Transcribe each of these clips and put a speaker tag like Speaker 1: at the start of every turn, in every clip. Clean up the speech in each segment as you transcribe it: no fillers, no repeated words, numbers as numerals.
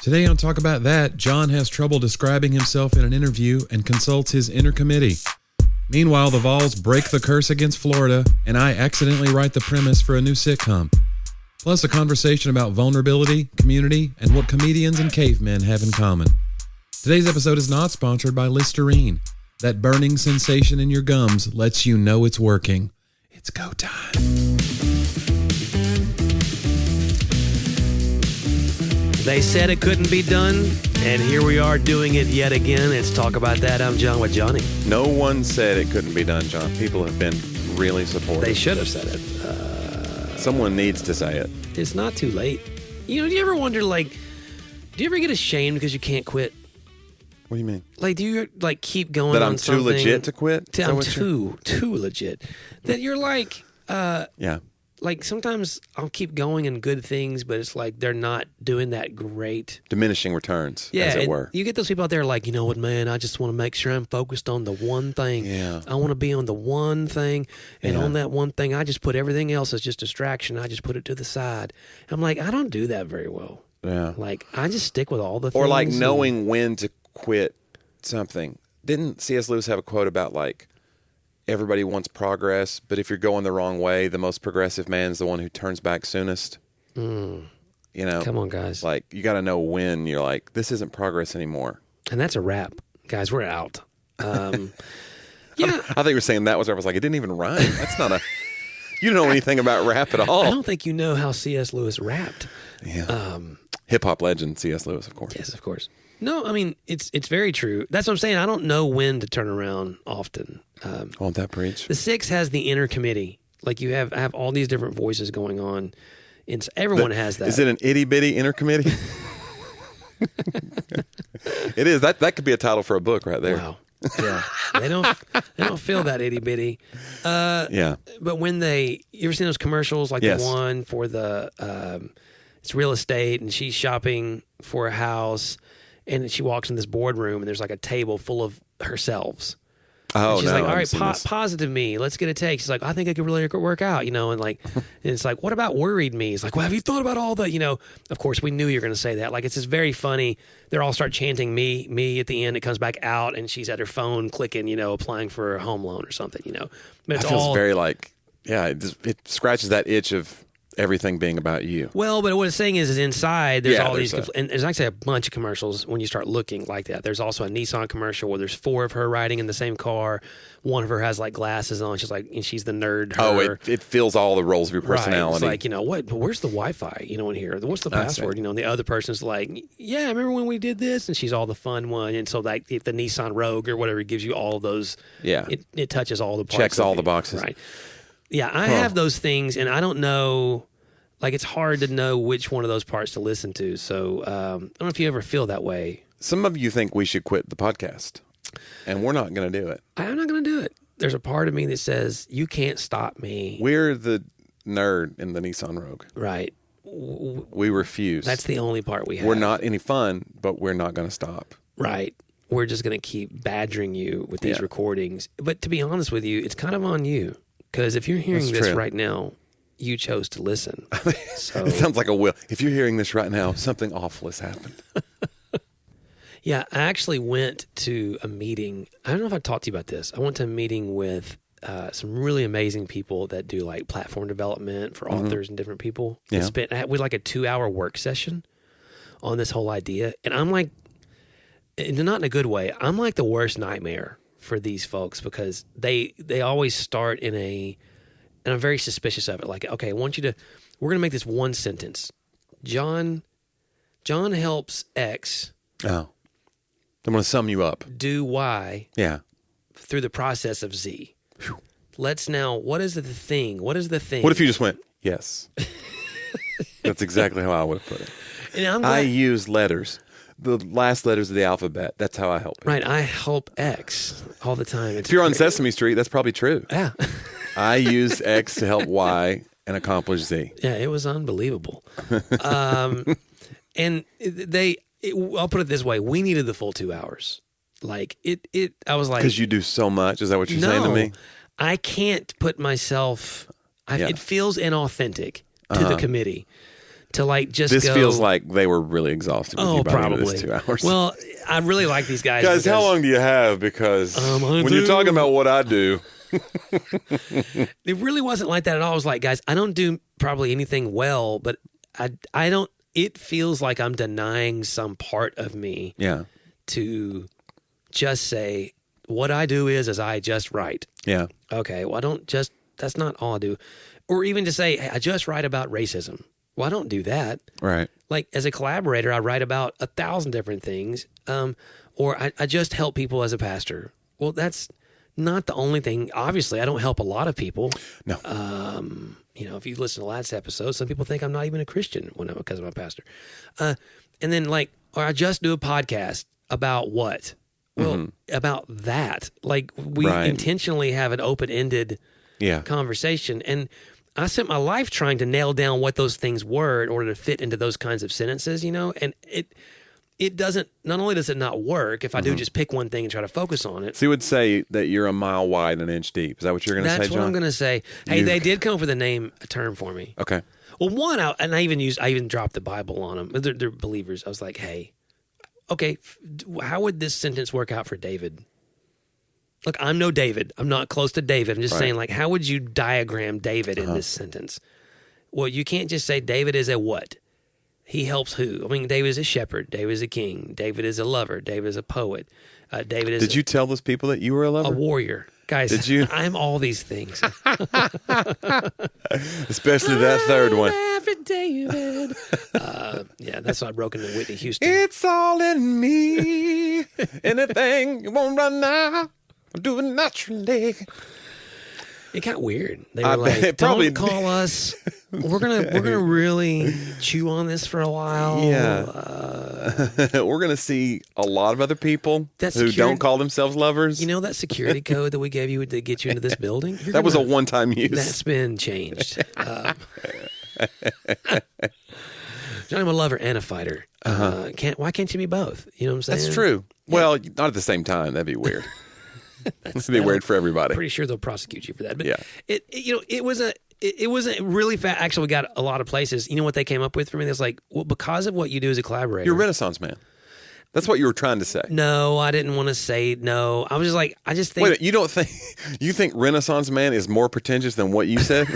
Speaker 1: Today on Talk About That, John has trouble describing himself in an interview and consults his inner committee. Meanwhile, the Vols break the curse against Florida, and I accidentally write the premise for a new sitcom. Plus a conversation about vulnerability, community, and what comedians and cavemen have in common. Today's episode is not sponsored by Listerine. That burning sensation in your gums lets you know it's working. It's go time.
Speaker 2: They said it couldn't be done, and here we are doing it yet again. Let's talk about that. I'm John with Jonnie.
Speaker 3: No one said it couldn't be done, John. People have been really supportive.
Speaker 2: They should have said it.
Speaker 3: Someone needs to say it.
Speaker 2: It's not too late. You know, do you ever wonder, do you ever get ashamed because you can't quit?
Speaker 3: What do you mean?
Speaker 2: Do you, keep going
Speaker 3: that
Speaker 2: on
Speaker 3: I'm
Speaker 2: something?
Speaker 3: too legit to quit?
Speaker 2: I'm too legit. That you're
Speaker 3: yeah.
Speaker 2: Sometimes I'll keep going in good things, but it's like they're not doing that great.
Speaker 3: Diminishing returns,
Speaker 2: yeah,
Speaker 3: as it were.
Speaker 2: You get those people out there you know what, man, I just want to make sure I'm focused on the one thing.
Speaker 3: Yeah.
Speaker 2: I want to be on the one thing, and on that one thing, I just put everything else as just distraction. I just put it to the side. I'm like, I don't do that very well.
Speaker 3: Yeah.
Speaker 2: I just stick with all the things.
Speaker 3: Or knowing when to quit something. Didn't C.S. Lewis have a quote about everybody wants progress, but if you're going the wrong way, the most progressive man is the one who turns back soonest. You know,
Speaker 2: come on, guys.
Speaker 3: You got to know when you're this isn't progress anymore.
Speaker 2: And that's a wrap, guys. We're out. Yeah,
Speaker 3: I think you were saying that was. I was like, it didn't even rhyme. That's not a. You don't know anything about rap at all.
Speaker 2: I don't think you know how C.S. Lewis rapped.
Speaker 3: Yeah. Hip hop legend C.S. Lewis, of course.
Speaker 2: Yes, of course. No, I mean it's very true. That's what I'm saying. I don't know when to turn around often.
Speaker 3: Won't that preach?
Speaker 2: The Six has the inner committee. You have all these different voices going on. And everyone has that.
Speaker 3: Is it an itty bitty inner committee? It is. That could be a title for a book right there.
Speaker 2: Wow. Yeah. They don't feel that itty bitty.
Speaker 3: Yeah.
Speaker 2: But when you ever seen those commercials
Speaker 3: yes.
Speaker 2: the one for the it's real estate and she's shopping for a house and she walks in this boardroom and there's a table full of herselves.
Speaker 3: Oh,
Speaker 2: and she's
Speaker 3: no,
Speaker 2: all right, positive me. Let's get a take. She's like, I think I could really work out, and and it's what about worried me? He's like, well, have you thought about all the, of course we knew you were going to say that. It's just very funny. They all start chanting me at the end. It comes back out and she's at her phone clicking, applying for a home loan or something, But it's
Speaker 3: it feels very it scratches that itch of everything being about you.
Speaker 2: Well, but what it's saying is inside there's all these,
Speaker 3: and
Speaker 2: there's actually a bunch of commercials when you start looking like that. There's also a Nissan commercial where there's 4 of her riding in the same car. One of her has glasses on. She's and she's the nerd.
Speaker 3: It fills all the roles of your personality.
Speaker 2: Right. It's what? Where's the Wi-Fi? In here. What's the password? And the other person's yeah, remember when we did this? And she's all the fun one. And so the Nissan Rogue or whatever gives you all of those.
Speaker 3: Yeah.
Speaker 2: It touches all the parts.
Speaker 3: Checks all the boxes.
Speaker 2: Right. Yeah, I have those things, and I don't know. It's hard to know which one of those parts to listen to. So I don't know if you ever feel that way.
Speaker 3: Some of you think we should quit the podcast, and we're not going to do it.
Speaker 2: I'm not going to do it. There's a part of me that says, you can't stop me.
Speaker 3: We're the nerd in the Nissan Rogue.
Speaker 2: Right.
Speaker 3: We refuse.
Speaker 2: That's the only part we have.
Speaker 3: We're not any fun, but we're not going to stop.
Speaker 2: Right. We're just going to keep badgering you with these recordings. But to be honest with you, it's kind of on you. Because if you're hearing this right now, you chose to listen. So.
Speaker 3: It sounds like a will. If you're hearing this right now, something awful has happened.
Speaker 2: Yeah, I actually went to a meeting. I don't know if I talked to you about this. I went to a meeting with some really amazing people that do platform development for authors and different people.
Speaker 3: Yeah.
Speaker 2: We had a 2-hour work session on this whole idea. And I'm not in a good way, I'm the worst nightmare for these folks because they always start and I'm very suspicious of it. Okay, we're going to make this one sentence. John helps X.
Speaker 3: Oh. I'm going to sum you up.
Speaker 2: Do Y.
Speaker 3: Yeah.
Speaker 2: Through the process of Z. Whew. Let's now, what is the thing? What is the thing?
Speaker 3: What if you just went, yes? That's exactly how I would have put it.
Speaker 2: And
Speaker 3: I use letters. The last letters of the alphabet. That's how I help.
Speaker 2: Right. I help X all the time.
Speaker 3: If you're on Sesame Street, that's probably true.
Speaker 2: Yeah.
Speaker 3: I use X to help Y and accomplish Z.
Speaker 2: Yeah, it was unbelievable. And I'll put it this way: we needed the full 2 hours. I was
Speaker 3: because you do so much. Is that what you're saying to me?
Speaker 2: I can't put myself. It feels inauthentic to the committee to like just
Speaker 3: This
Speaker 2: go,
Speaker 3: feels like they were really exhausted with you by the end of
Speaker 2: probably
Speaker 3: this 2 hours.
Speaker 2: Well, I really like these guys.
Speaker 3: Guys, how long do you have? Because when you're talking about what I do,
Speaker 2: it really wasn't like that at all. I was like, guys, I don't do probably anything well, but I don't. It feels like I'm denying some part of me.
Speaker 3: Yeah.
Speaker 2: To just say what I do is I just write.
Speaker 3: Yeah.
Speaker 2: Okay. Well, that's not all I do. Or even to say, hey, I just write about racism. Well, I don't do that.
Speaker 3: Right.
Speaker 2: Like as a collaborator, I write about 1,000 different things. Or I just help people as a pastor. Well, that's not the only thing. Obviously, I don't help a lot of people.
Speaker 3: No.
Speaker 2: If you listen to last episode, some people think I'm not even a Christian because I'm a pastor. And then or I just do a podcast about what? Well, about that. Like we intentionally have an open-ended conversation. And I spent my life trying to nail down what those things were in order to fit into those kinds of sentences, and it doesn't, not only does it not work if I do just pick one thing and try to focus on it.
Speaker 3: So you would say that you're a mile wide and an inch deep. Is that what you're going to say, John?
Speaker 2: That's what I'm going to say. Hey, they did come up with a term for me.
Speaker 3: Okay.
Speaker 2: Well, I even dropped the Bible on them. They're believers. I was like, hey, okay, how would this sentence work out for David? Look, I'm no David. I'm not close to David. I'm just saying, how would you diagram David in this sentence? Well, you can't just say David is a what? He helps who? I mean, David is a shepherd. David is a king. David is a lover. David is a poet. David is
Speaker 3: Did you tell those people that you were a lover?
Speaker 2: A warrior. Guys,
Speaker 3: did you?
Speaker 2: I'm all these things.
Speaker 3: Especially that third one.
Speaker 2: David. Yeah, that's why I broke into Whitney Houston.
Speaker 3: It's all in me. Anything you won't run now, I'll do it naturally.
Speaker 2: It got weird. They were like, "Don't call us. We're gonna really chew on this for a while."
Speaker 3: Yeah, we're gonna see a lot of other people who don't call themselves lovers.
Speaker 2: You know that security code that we gave you to get you into this building?
Speaker 3: That was a one-time use.
Speaker 2: That's been changed. Johnny, I'm a lover and a fighter. Why can't you be both? You know what I'm saying?
Speaker 3: That's true. Yeah. Well, not at the same time. That'd be weird. That'd be weird for everybody.
Speaker 2: Pretty sure they'll prosecute you for that. But
Speaker 3: yeah.
Speaker 2: It was a really fast. Actually, we got a lot of places. You know what they came up with for me? They was like, well, because of what you do as a collaborator,
Speaker 3: you're a Renaissance man. That's what you were trying to say.
Speaker 2: No, I didn't want to say no. I was just like, I just think.
Speaker 3: Wait, you think Renaissance man is more pretentious than what you said?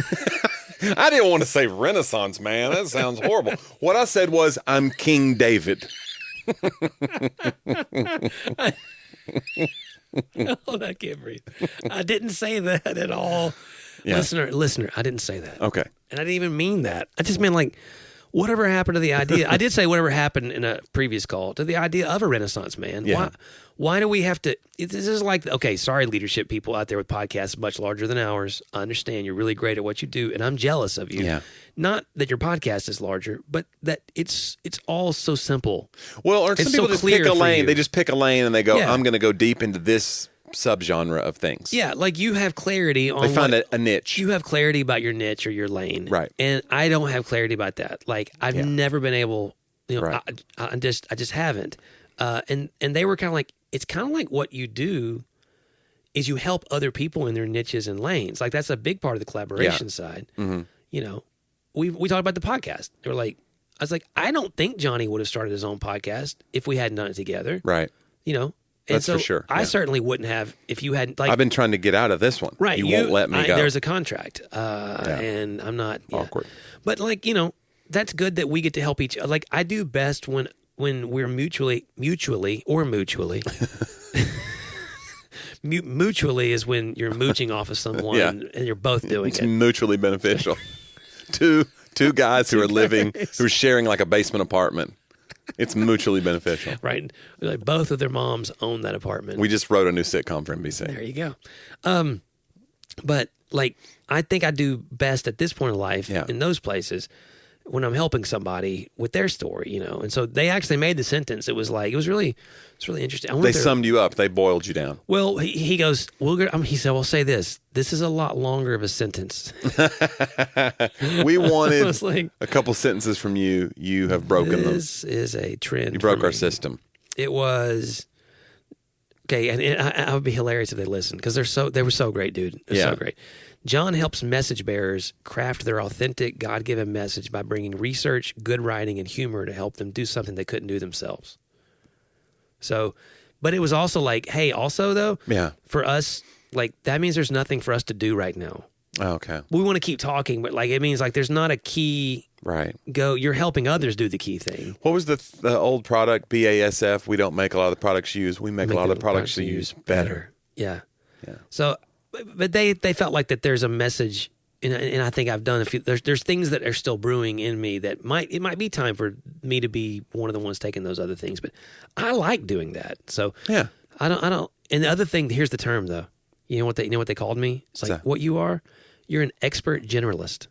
Speaker 3: I didn't want to say Renaissance man. That sounds horrible. What I said was, I'm King David.
Speaker 2: Oh, I can't breathe. I didn't say that at all. Yeah. Listener, I didn't say that.
Speaker 3: Okay.
Speaker 2: And I didn't even mean that. I just meant whatever happened to the idea. I did say whatever happened in a previous call to the idea of a Renaissance man.
Speaker 3: Yeah.
Speaker 2: Why do we have to? This is like, okay, sorry, leadership people out there with podcasts much larger than ours. I understand you're really great at what you do, and I'm jealous of you.
Speaker 3: Yeah.
Speaker 2: Not that your podcast is larger, but that it's all so simple.
Speaker 3: Well, or some people just pick a lane. They just pick a lane and they go,
Speaker 2: yeah.
Speaker 3: I'm going to go deep into this subgenre of things.
Speaker 2: Yeah, like you have clarity on.
Speaker 3: They find a niche.
Speaker 2: You have clarity about your niche or your lane,
Speaker 3: right?
Speaker 2: And I don't have clarity about that. Like I've never been able.
Speaker 3: Right.
Speaker 2: I just haven't. And they were kind of like, it's kind of like what you do is you help other people in their niches and lanes. Like that's a big part of the collaboration side. Mm-hmm. We talked about the podcast. They were like, I was like, I don't think Jonnie would have started his own podcast if we hadn't done it together.
Speaker 3: Right.
Speaker 2: And
Speaker 3: that's for sure.
Speaker 2: I certainly wouldn't have if you hadn't.
Speaker 3: I've been trying to get out of this one.
Speaker 2: Right.
Speaker 3: You won't let me go.
Speaker 2: There's a contract, and I'm not
Speaker 3: awkward.
Speaker 2: But that's good that we get to help each other. Like I do best when we're mutually. Mutually is when you're mooching off of someone and you're both doing it.
Speaker 3: It's mutually beneficial. Two guys who are sharing like a basement apartment. It's mutually beneficial.
Speaker 2: Right. Like both of their moms own that apartment.
Speaker 3: We just wrote a new sitcom for NBC.
Speaker 2: There you go. But like I think I do best at this point in life in those places when I'm helping somebody with their story, And so they actually made the sentence. It was really interesting.
Speaker 3: They summed you up. They boiled you down.
Speaker 2: Well, he goes, he said, "Well, say this. This is a lot longer of a sentence."
Speaker 3: We wanted a couple sentences from you. You have broken them.
Speaker 2: This is a trend.
Speaker 3: You broke our system.
Speaker 2: It was Okay, and I would be hilarious if they listened because they were so great, dude. They're so great. John helps message bearers craft their authentic, God-given message by bringing research, good writing, and humor to help them do something they couldn't do themselves. So, but it was also like, hey, also though, for us, like that means there's nothing for us to do right now.
Speaker 3: Oh, okay.
Speaker 2: We want to keep talking, but like it means like there's not a key.
Speaker 3: Right.
Speaker 2: You're helping others do the key thing.
Speaker 3: What was the old product, BASF? We don't make a lot of the products you use. We make a lot of the products you use better.
Speaker 2: Yeah.
Speaker 3: Yeah.
Speaker 2: So, but they felt like that there's a message, and I think I've done a few. There's things that are still brewing in me that it might be time for me to be one of the ones taking those other things. But I like doing that. So
Speaker 3: yeah,
Speaker 2: I don't. And the other thing, here's the term though. You know what they called me? It's like what you are. You're an expert generalist.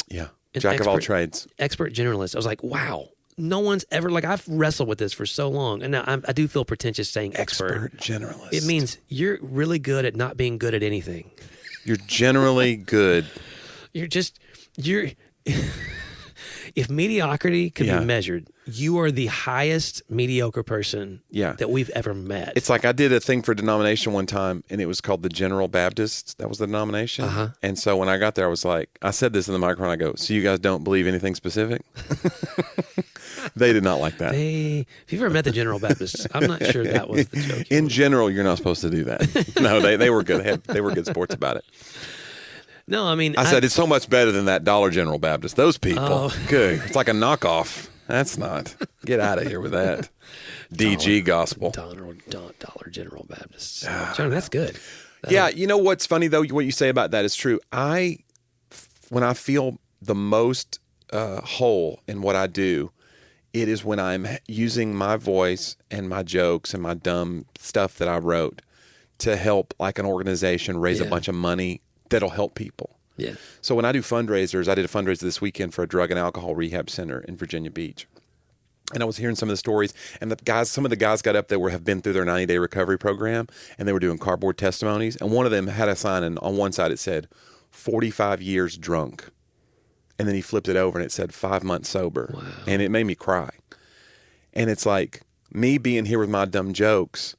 Speaker 3: Yeah. Jack of all trades.
Speaker 2: Expert generalist. I was like, wow. No one's ever, like, I've wrestled with this for so long. And now I do feel pretentious saying expert.
Speaker 3: Expert generalist.
Speaker 2: It means you're really good at not being good at anything.
Speaker 3: You're generally good.
Speaker 2: If mediocrity could be measured, you are the highest mediocre person that we've ever met.
Speaker 3: It's like I did a thing for denomination one time, and it was called the General Baptist. That was the denomination. And so when I got there, I was like, I said this in the microphone. I go, so you guys don't believe anything specific? They did not like that.
Speaker 2: If you've ever met the General Baptists, I'm not sure that was the joke.
Speaker 3: In general, you're not supposed to do that. No, they were good. They were good sports about it.
Speaker 2: No, I mean,
Speaker 3: I said it's so much better than that Dollar General Baptist. Those people, good. It's like a knockoff. That's not. Get out of here with that. DG gospel.
Speaker 2: Dollar General Baptists. John, that's good.
Speaker 3: Yeah, you know what's funny though? What you say about that is true. When I feel the most whole in what I do, it is when I'm using my voice and my jokes and my dumb stuff that I wrote to help like an organization raise a bunch of money that'll help people.
Speaker 2: Yeah.
Speaker 3: So when I do fundraisers, I did a fundraiser this weekend for a drug and alcohol rehab center in Virginia Beach. And I was hearing some of the stories, and some of the guys got up that have been through their 90-day recovery program, and they were doing cardboard testimonies. And one of them had a sign, and on one side it said, 45 years drunk. And then he flipped it over, and it said 5 months sober.
Speaker 2: Wow.
Speaker 3: And it made me cry. And it's like me being here with my dumb jokes,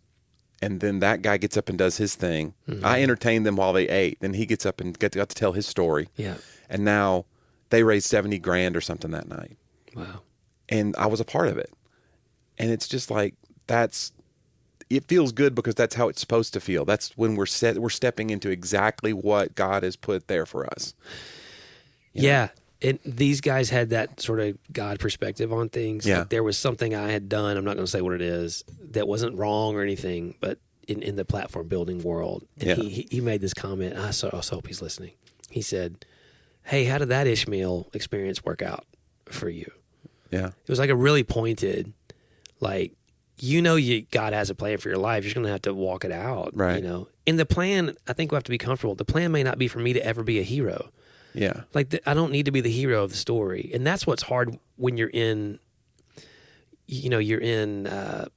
Speaker 3: and then that guy gets up and does his thing. Mm-hmm. I entertained them while they ate. Then he gets up and got to tell his story.
Speaker 2: Yeah.
Speaker 3: And now they raised $70,000 or something that night.
Speaker 2: Wow.
Speaker 3: And I was a part of it. And it's just like, it feels good because that's how it's supposed to feel. That's when we're stepping into exactly what God has put there for us. You know?
Speaker 2: These guys had that sort of God perspective on things.
Speaker 3: Yeah.
Speaker 2: Like there was something I had done, I'm not going to say what it is, that wasn't wrong or anything, but in the platform building world. And he made this comment. I also hope he's listening. He said, hey, how did that Ishmael experience work out for you?
Speaker 3: Yeah.
Speaker 2: It was like a really pointed, like, God has a plan for your life. You're just going to have to walk it out.
Speaker 3: Right.
Speaker 2: And the plan, I think we have to be comfortable. The plan may not be for me to ever be a hero.
Speaker 3: Yeah.
Speaker 2: Like, I don't need to be the hero of the story. And that's what's hard when you're in,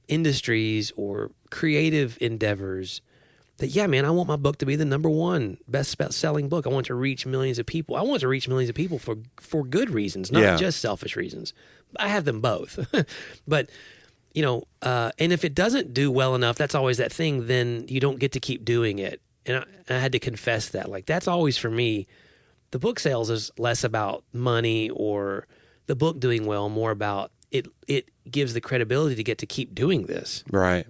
Speaker 2: industries or creative endeavors that, I want my book to be the number one best-selling book. I want to reach millions of people. I want to reach millions of people for good reasons, not just selfish reasons. I have them both. But, and if it doesn't do well enough, that's always that thing, then you don't get to keep doing it. And I had to confess that. Like, that's always for me. The book sales is less about money or the book doing well, more about it gives the credibility to get to keep doing this.
Speaker 3: Right.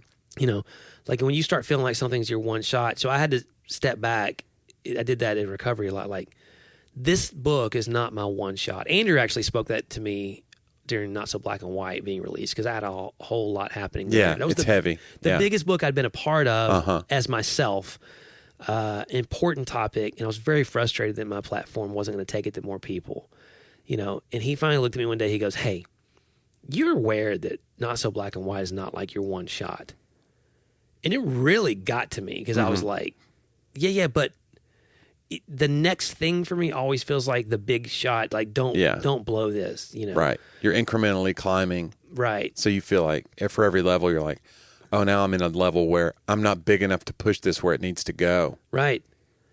Speaker 2: Like when you start feeling like something's your one shot. So I had to step back. I did that in recovery a lot. Like, this book is not my one shot. Andrew actually spoke that to me during Not So Black and White being released because I had a whole lot happening there.
Speaker 3: Yeah, it's heavy.
Speaker 2: The biggest book I'd been a part of as myself. Important topic, and I was very frustrated that my platform wasn't going to take it to more people, and he finally looked at me one day. He goes, hey, you're aware that Not So Black and White is not like your one shot. And it really got to me because I was like, but the next thing for me always feels like the big shot, like don't blow this,
Speaker 3: Right. You're incrementally climbing.
Speaker 2: Right.
Speaker 3: So you feel like for every level you're like, oh, now I'm in a level where I'm not big enough to push this where it needs to go.
Speaker 2: Right.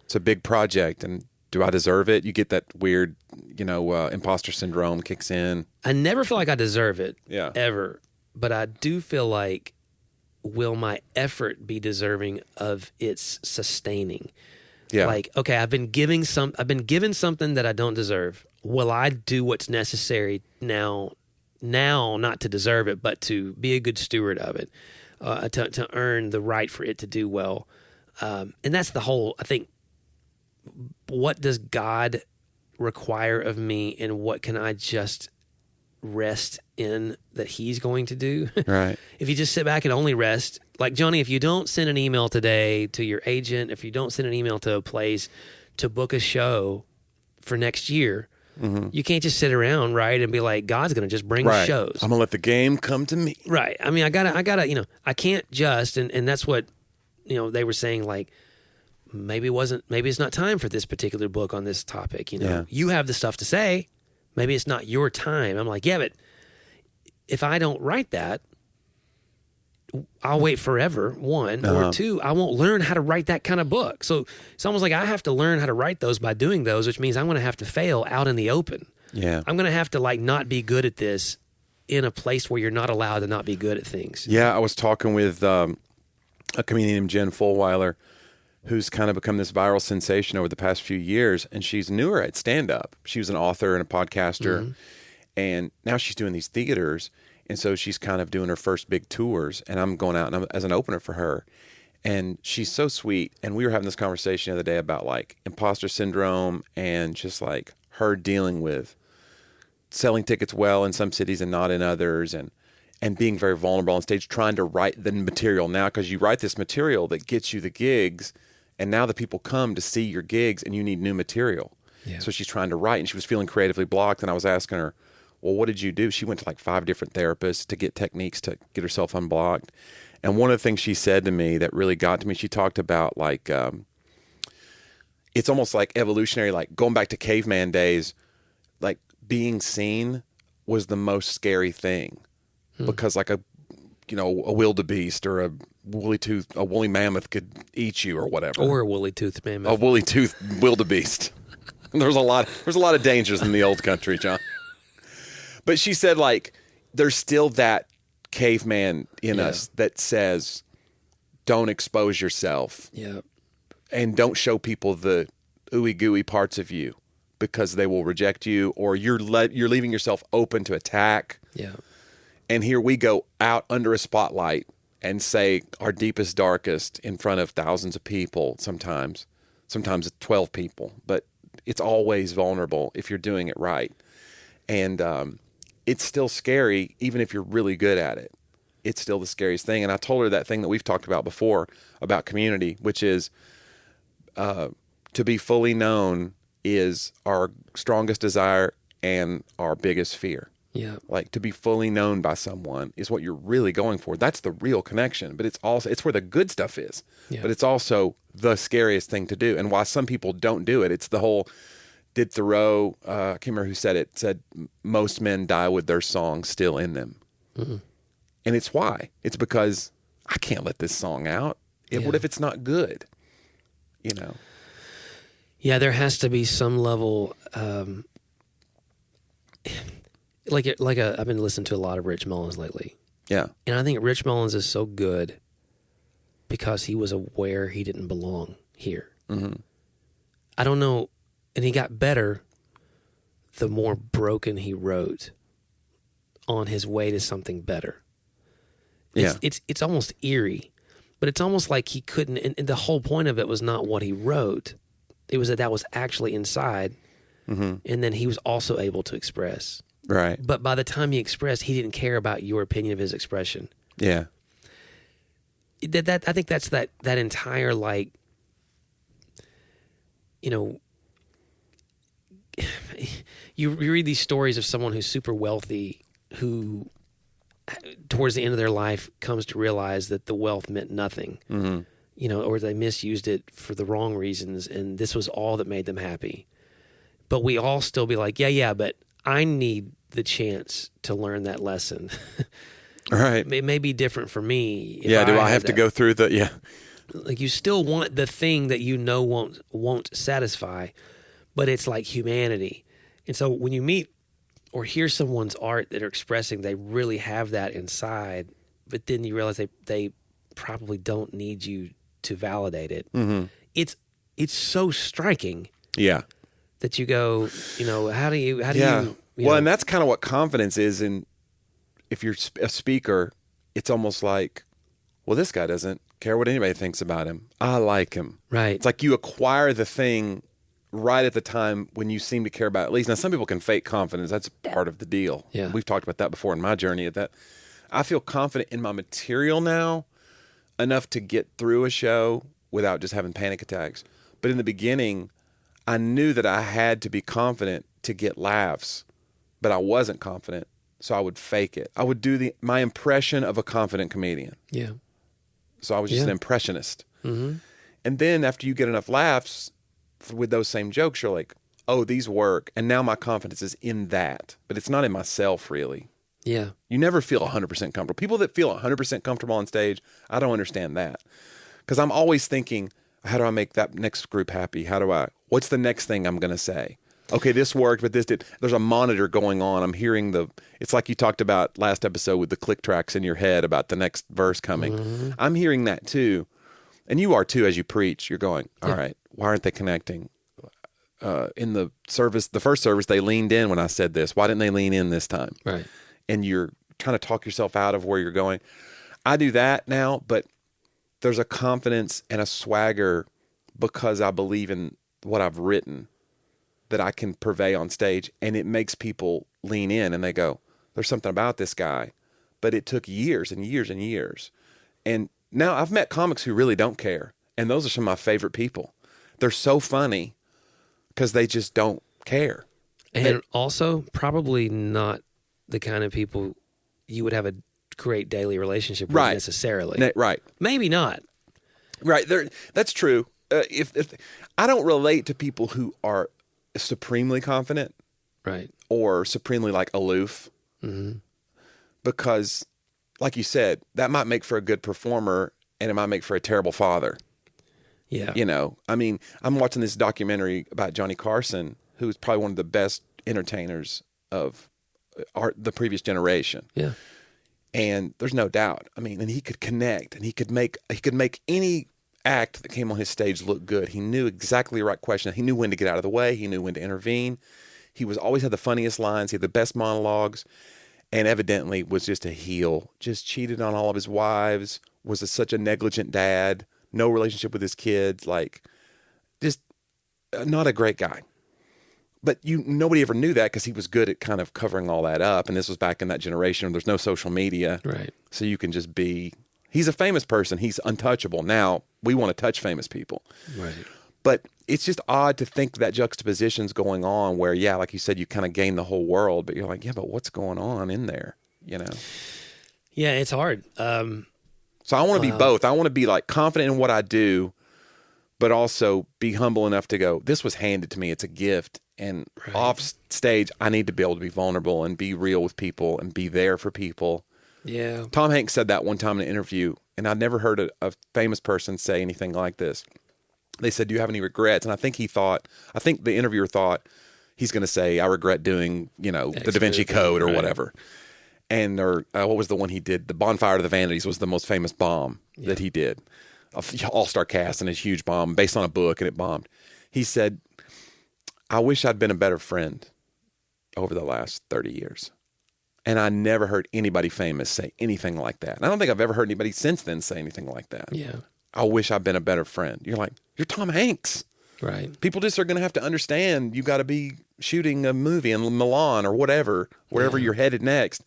Speaker 3: It's a big project, and do I deserve it? You get that weird, imposter syndrome kicks in.
Speaker 2: I never feel like I deserve it.
Speaker 3: Yeah.
Speaker 2: Ever. But I do feel like will my effort be deserving of its sustaining?
Speaker 3: Yeah.
Speaker 2: Like, okay, I've been given something that I don't deserve. Will I do what's necessary now not to deserve it, but to be a good steward of it, to earn the right for it to do well? And that's the whole, I think, what does God require of me, and what can I just rest in that he's going to do?
Speaker 3: Right.
Speaker 2: If you just sit back and only rest, like Jonnie, if you don't send an email today to your agent, if you don't send an email to a place to book a show for next year, you can't just sit around, right, and be like, God's going to just bring shows.
Speaker 3: I'm going to let the game come to me.
Speaker 2: Right. I mean, I gotta, I can't just, and that's what, they were saying, like, maybe it's not time for this particular book on this topic. You have the stuff to say. Maybe it's not your time. I'm like, yeah, but if I don't write that, I'll wait forever, one. Or two, I won't learn how to write that kind of book. So it's almost like I have to learn how to write those by doing those, which means I'm going to have to fail out in the open.
Speaker 3: Yeah.
Speaker 2: I'm going to have to, like, not be good at this in a place where you're not allowed to not be good at things.
Speaker 3: Yeah, I was talking with a comedian named Jen Fulweiler, who's kind of become this viral sensation over the past few years, and she's newer at stand-up. She was an author and a podcaster, and now she's doing these theaters, and so she's kind of doing her first big tours, and I'm going out as an opener for her, and she's so sweet, and we were having this conversation the other day about, like, imposter syndrome and just, like, her dealing with selling tickets well in some cities and not in others, and being very vulnerable on stage, trying to write the material now, because you write this material that gets you the gigs, and now the people come to see your gigs, and you need new material. Yeah. So she's trying to write, and she was feeling creatively blocked, and I was asking her, well, what did you do? She went to like 5 different therapists to get techniques to get herself unblocked. And one of the things she said to me that really got to me, she talked about, like, it's almost like evolutionary, like going back to caveman days, like being seen was the most scary thing. Because, like, a wildebeest or a woolly mammoth could eat you or whatever.
Speaker 2: Or a woolly-toothed mammoth.
Speaker 3: A woolly-toothed wildebeest. There's a lot of dangers in the old country, John. But she said, like, there's still that caveman in us that says, don't expose yourself.
Speaker 2: Yeah.
Speaker 3: And don't show people the ooey gooey parts of you, because they will reject you, or you're leaving yourself open to attack.
Speaker 2: Yeah.
Speaker 3: And here we go out under a spotlight and say our deepest, darkest in front of thousands of people, sometimes it's 12 people, but it's always vulnerable if you're doing it right. And it's still scary, even if you're really good at it. It's still the scariest thing. And I told her that thing that we've talked about before about community, which is to be fully known is our strongest desire and our biggest fear.
Speaker 2: Yeah.
Speaker 3: Like, to be fully known by someone is what you're really going for. That's the real connection, but it's where the good stuff is. Yeah. But it's also the scariest thing to do, and why some people don't do it. It's the whole, did Thoreau, I can't remember who said it, said most men die with their song still in them. Mm-hmm. And it's why. It's because I can't let this song out. What if it's not good?
Speaker 2: Yeah, there has to be some level, I've been listening to a lot of Rich Mullins lately.
Speaker 3: Yeah.
Speaker 2: And I think Rich Mullins is so good because he was aware he didn't belong here. Mm-hmm. I don't know. And he got better the more broken he wrote on his way to something better. It's almost eerie, but it's almost like he couldn't, and the whole point of it was not what he wrote. It was that was actually inside, and then he was also able to express.
Speaker 3: Right.
Speaker 2: But by the time he expressed, he didn't care about your opinion of his expression.
Speaker 3: Yeah.
Speaker 2: I think that's that entire, like, you read these stories of someone who's super wealthy who, towards the end of their life, comes to realize that the wealth meant nothing, or they misused it for the wrong reasons, and this was all that made them happy. But we all still be like, yeah, but I need the chance to learn that lesson.
Speaker 3: Right.
Speaker 2: It may be different for me.
Speaker 3: Do I have to go through
Speaker 2: Like, you still want the thing that won't satisfy, but it's like humanity. And so when you meet or hear someone's art that are expressing, they really have that inside, but then you realize they probably don't need you to validate it.
Speaker 3: Mm-hmm.
Speaker 2: It's so striking
Speaker 3: Yeah.
Speaker 2: that you go, how do you
Speaker 3: Well,
Speaker 2: know?
Speaker 3: and that's kind of what confidence is. And if you're a speaker, it's almost like, well, this guy doesn't care what anybody thinks about him. I like him.
Speaker 2: Right.
Speaker 3: It's like you acquire the thing right at the time when you seem to care about it. At least now, some people can fake confidence. That's part of the deal.
Speaker 2: Yeah.
Speaker 3: We've talked about that before in my journey. That I feel confident in my material now enough to get through a show without just having panic attacks. But in the beginning, I knew that I had to be confident to get laughs, but I wasn't confident, so I would fake it. I would do my impression of a confident comedian.
Speaker 2: Yeah.
Speaker 3: So I was just an impressionist.
Speaker 2: Mm-hmm.
Speaker 3: And then after you get enough laughs with those same jokes, you're like, oh, these work. And now my confidence is in that, but it's not in myself really.
Speaker 2: Yeah.
Speaker 3: You never feel 100% comfortable. People that feel 100% comfortable on stage, I don't understand that. Because I'm always thinking, how do I make that next group happy? What's the next thing I'm going to say? Okay, this worked, but this did. There's a monitor going on. I'm hearing it's like you talked about last episode with the click tracks in your head about the next verse coming. Mm-hmm. I'm hearing that too. And you are too as you preach. You're going, all right, why aren't they connecting? In the first service, they leaned in when I said this. Why didn't they lean in this time?
Speaker 2: Right.
Speaker 3: And you're trying to talk yourself out of where you're going. I do that now, but there's a confidence and a swagger because I believe in what I've written that I can purvey on stage, and it makes people lean in and they go, there's something about this guy. But it took years and years and years. And now I've met comics who really don't care, and those are some of my favorite people. They're so funny because they just don't care.
Speaker 2: And also probably not the kind of people you would have a great daily relationship with necessarily.
Speaker 3: Right.
Speaker 2: Maybe not.
Speaker 3: Right. That's true. If I don't relate to people who are supremely confident,
Speaker 2: right,
Speaker 3: or supremely like aloof, because, like you said, that might make for a good performer, and it might make for a terrible father.
Speaker 2: Yeah,
Speaker 3: I mean, I'm watching this documentary about Johnny Carson, who's probably one of the best entertainers of the previous generation.
Speaker 2: Yeah,
Speaker 3: and there's no doubt. I mean, and he could connect, and he could make any act that came on his stage look good. He knew exactly the right question. He knew when to get out of the way. He knew when to intervene. He always had the funniest lines. He had the best monologues, and evidently was just a heel. Just cheated on all of his wives. Was such a negligent dad. No relationship with his kids. Like, just not a great guy. But nobody ever knew that because he was good at kind of covering all that up. And this was back in that generation where there's no social media.
Speaker 2: Right.
Speaker 3: So you can just be. He's a famous person. He's untouchable. Now, we want to touch famous people.
Speaker 2: Right.
Speaker 3: But it's just odd to think that juxtaposition's going on where, like you said, you kind of gain the whole world, but you're like, but what's going on in there,
Speaker 2: Yeah, it's hard.
Speaker 3: So I want to be both. I want to be like confident in what I do, but also be humble enough to go, this was handed to me. It's a gift. And off stage, I need to be able to be vulnerable and be real with people and be there for people.
Speaker 2: Yeah.
Speaker 3: Tom Hanks said that one time in an interview, and I'd never heard a famous person say anything like this. They said, do you have any regrets? And I think the interviewer thought he's going to say, I regret doing, the Da Vinci Code or whatever. And what was the one he did? The Bonfire of the Vanities was the most famous bomb that he did. All-star cast and a huge bomb based on a book, and it bombed. He said, I wish I'd been a better friend over the last 30 years. And I never heard anybody famous say anything like that. And I don't think I've ever heard anybody since then say anything like that.
Speaker 2: Yeah.
Speaker 3: I wish I'd been a better friend. You're like, you're Tom Hanks.
Speaker 2: Right. People
Speaker 3: just are going to have to understand you got to be shooting a movie in Milan or whatever, wherever you're headed next.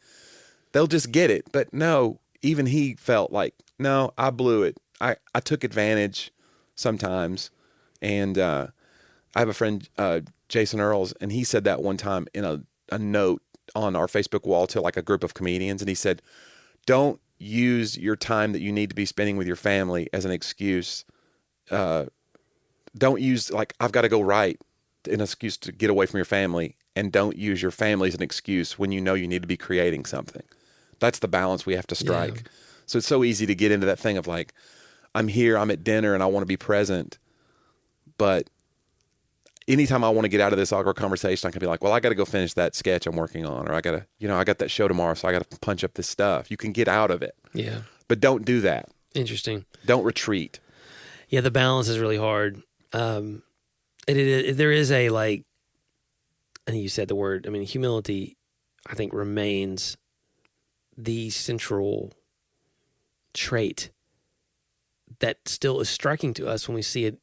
Speaker 3: They'll just get it. But no, even he felt like, no, I blew it. I took advantage sometimes. And I have a friend, Jason Earls, and he said that one time in a note on our Facebook wall to like a group of comedians. And he said, don't use your time that you need to be spending with your family as an excuse. Don't use like, I've got to go write, an excuse to get away from your family. And don't use your family as an excuse when you know you need to be creating something. That's the balance we have to strike. Yeah. So it's so easy to get into that thing of like, I'm here, I'm at dinner, and I want to be present. But anytime I want to get out of this awkward conversation, I can be like, well, I got to go finish that sketch I'm working on, or I got to, I got that show tomorrow, so I got to punch up this stuff. You can get out of it.
Speaker 2: Yeah.
Speaker 3: But don't do that.
Speaker 2: Interesting.
Speaker 3: Don't retreat.
Speaker 2: Yeah, the balance is really hard. There is a, like, I think you said the word, I mean, humility, I think, remains the central trait that still is striking to us when we see it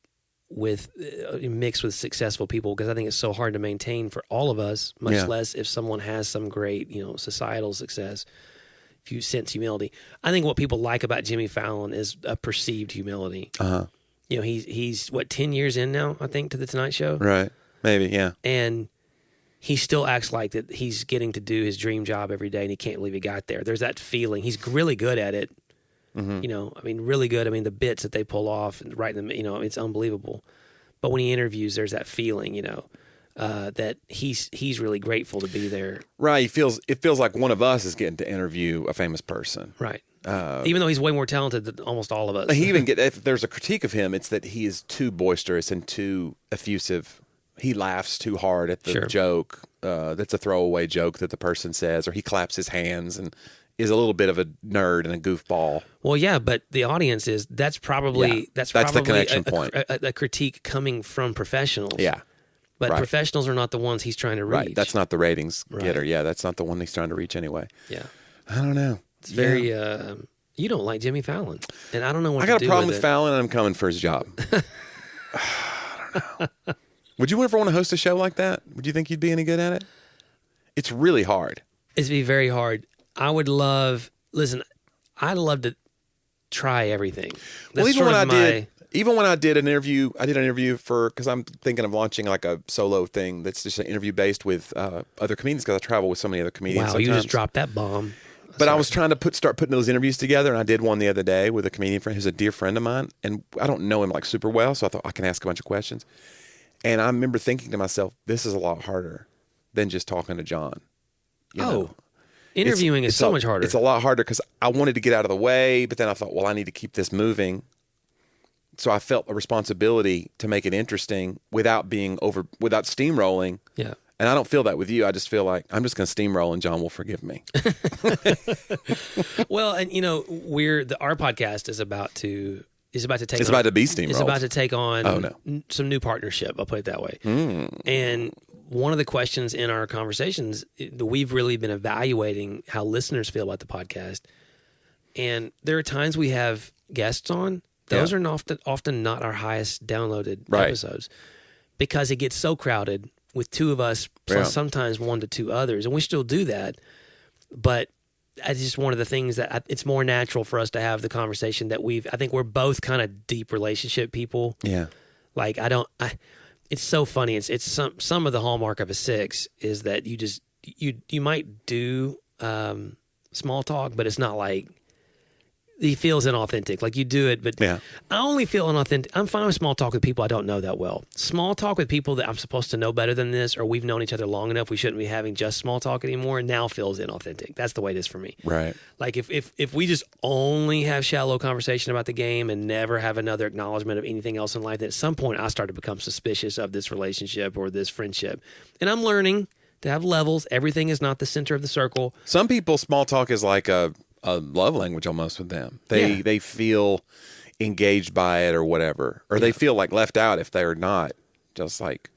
Speaker 2: mixed with successful people, because I think it's so hard to maintain for all of us, much less if someone has some great, societal success. If you sense humility, I think what people like about Jimmy Fallon is a perceived humility. He's what, 10 years in now, I think, to the Tonight Show,
Speaker 3: right? Maybe, yeah.
Speaker 2: And he still acts like that he's getting to do his dream job every day, and he can't believe he got there. There's that feeling. He's really good at it. Really good. I mean, the bits that they pull off and write them, it's unbelievable. But when he interviews, there's that feeling, that he's really grateful to be there.
Speaker 3: Right. It feels like one of us is getting to interview a famous person.
Speaker 2: Right. Even though he's way more talented than almost all of us.
Speaker 3: If there's a critique of him, it's that he is too boisterous and too effusive. He laughs too hard at the joke. That's a throwaway joke that the person says, or he claps his hands and is a little bit of a nerd and a goofball.
Speaker 2: Well, yeah, but the audience that's probably
Speaker 3: the connection point.
Speaker 2: A critique coming from professionals.
Speaker 3: Yeah.
Speaker 2: But professionals are not the ones he's trying to reach.
Speaker 3: Right. That's not the ratings getter. Yeah, that's not the one he's trying to reach anyway.
Speaker 2: Yeah.
Speaker 3: I don't know.
Speaker 2: It's very you don't like Jimmy Fallon. And I don't know what to do with it.
Speaker 3: I got a problem with Fallon, and I'm coming for his job. I don't know. Would you ever want to host a show like that? Would you think you'd be any good at it? It's really hard.
Speaker 2: It'd be very hard. I'd love to try everything. That's
Speaker 3: even when I did an interview, because I'm thinking of launching like a solo thing that's just an interview based with other comedians, because I travel with so many other comedians.
Speaker 2: Wow,
Speaker 3: sometimes.
Speaker 2: You just dropped that bomb.
Speaker 3: But I was trying to start putting those interviews together, and I did one the other day with a comedian friend who's a dear friend of mine, and I don't know him like super well, so I thought I can ask a bunch of questions. And I remember thinking to myself, this is a lot harder than just talking to John.
Speaker 2: Interviewing is so much harder.
Speaker 3: It's a lot harder because I wanted to get out of the way, but then I thought, well, I need to keep this moving. So I felt a responsibility to make it interesting without steamrolling. Yeah. And I don't feel that with you. I just feel like I'm just going to steamroll and John will forgive me.
Speaker 2: Well, and our podcast is about to be steamrolled. It's about to take on some new partnership. I'll put it that way. And one of the questions in our conversations, we've really been evaluating how listeners feel about the podcast. And there are times we have guests on. Those are often not our highest downloaded episodes, because it gets so crowded with two of us, plus sometimes 1 to 2 others. And we still do that. But it's just one of the things that it's more natural for us to have the conversation that I think we're both kind of deep relationship people. Yeah. Like it's so funny. It's some of the hallmark of a 6 is that you might do small talk, but it's not like it feels inauthentic. Like you do it, but I only feel inauthentic. I'm fine with small talk with people I don't know that well. Small talk with people that I'm supposed to know better than this, or we've known each other long enough, we shouldn't be having just small talk anymore, now feels inauthentic. That's the way it is for me. Right. Like if we just only have shallow conversation about the game and never have another acknowledgement of anything else in life, then at some point I start to become suspicious of this relationship or this friendship. And I'm learning to have levels. Everything is not the center of the circle.
Speaker 3: Some people, small talk is like a love language almost with them. They feel engaged by it or whatever, or they feel like left out if they're not, just like,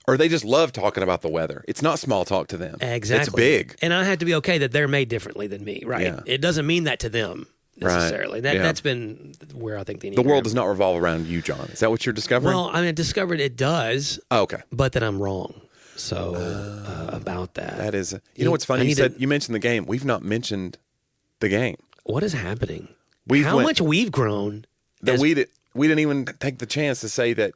Speaker 3: or they just love talking about the weather. It's not small talk to them. Exactly. It's big.
Speaker 2: And I have to be okay that they're made differently than me, right? Yeah. It doesn't mean that to them necessarily. Right. That's been where I think the
Speaker 3: world does not revolve around you, John. Is that what you're discovering?
Speaker 2: Well, I discovered it does.
Speaker 3: Oh, okay.
Speaker 2: But that I'm wrong. So about that.
Speaker 3: That is, you know what's funny? You mentioned the game. We've not mentioned the game.
Speaker 2: What is happening? How much we've grown.
Speaker 3: We didn't even take the chance to say that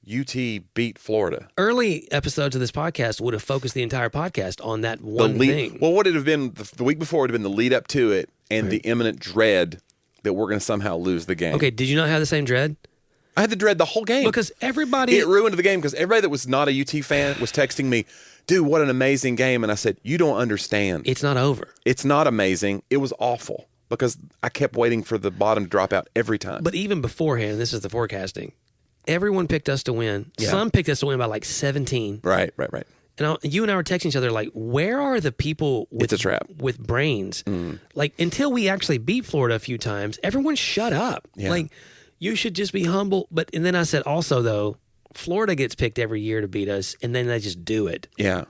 Speaker 3: UT beat Florida.
Speaker 2: Early episodes of this podcast would have focused the entire podcast on that one thing.
Speaker 3: Well, what it have been the week before would have been the lead up to it and the imminent dread that we're going to somehow lose the game.
Speaker 2: Okay, did you not have the same dread?
Speaker 3: I had the dread the whole game.
Speaker 2: Because everybody...
Speaker 3: It ruined the game because everybody that was not a UT fan was texting me, dude, what an amazing game. And I said, you don't understand.
Speaker 2: It's not over.
Speaker 3: It's not amazing. It was awful because I kept waiting for the bottom to drop out every time.
Speaker 2: But even beforehand, this is the forecasting, everyone picked us to win. Yeah. Some picked us to win by like 17.
Speaker 3: Right.
Speaker 2: And you and I were texting each other like, where are the people with,
Speaker 3: It's a trap.
Speaker 2: with brains? Like, until we actually beat Florida a few times, everyone shut up.
Speaker 3: Yeah.
Speaker 2: Like, you should just be humble. And then I said also, though, Florida gets picked every year to beat us, and then they just do it.
Speaker 3: Yeah.